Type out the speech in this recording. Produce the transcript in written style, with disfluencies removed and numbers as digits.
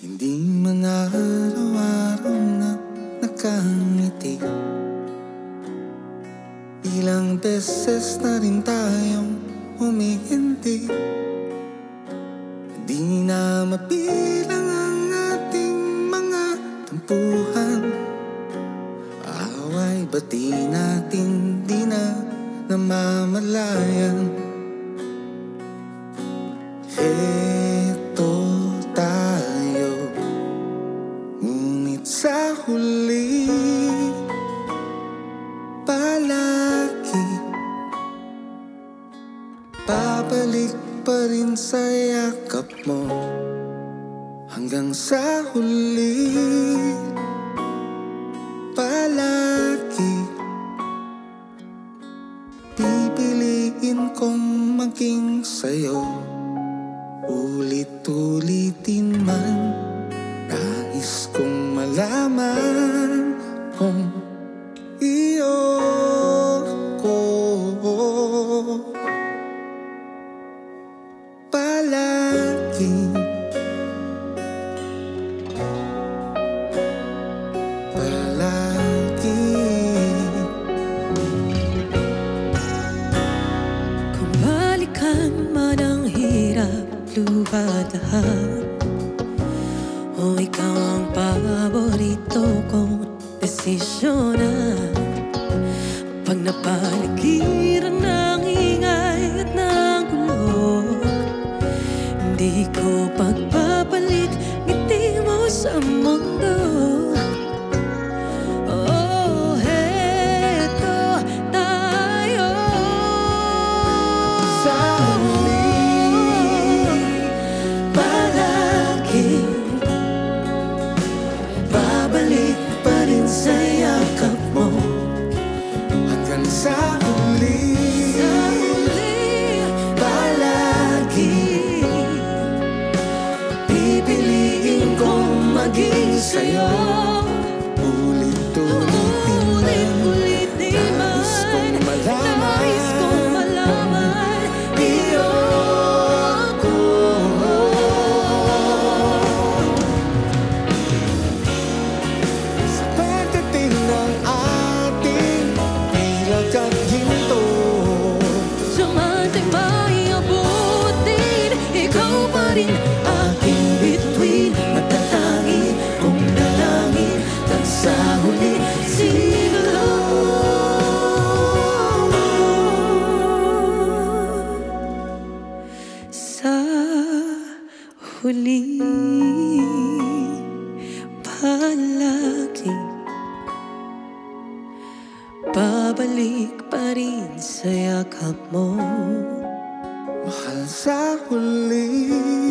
Hindi man araw-araw na nakangiti. Ilang beses na rin tayong humihinti. Di na mabilang ang ating mga tampuhan. Away bati natin di na namamalayan. Eto tayo, ngunit sa huli palagi babalik pa rin sa yakap mo. Hanggang sa huli palagi pipiliin kong maging sa'yo. Ulit-ulitin man, nais kong malaman kung iyo ko palagi. Palagi. Kung balikan man ang hirap luhadahan, o ikaw ang paborito kong desisyonan. Pag napaligiran ng ingay at ng gulo, hindi ko pagpapalit ngiti mo sa mundo. Oh, heto tayo Sa huli palagi babalik pa rin sa yakap mo. Hanggang sa huli palagi pipiliin kong maging sa'yo. Ulit-ulitin man, nais kong malaman iyo ko. Sa pagdating ng ating pilak at ginto, Sumantay may abutin, ikaw pa rin aking bituin. matatangin kong dalangin at sa huli siguro Sa huli palagi babalik pa rin sa yakap mo. mahal. Sa huli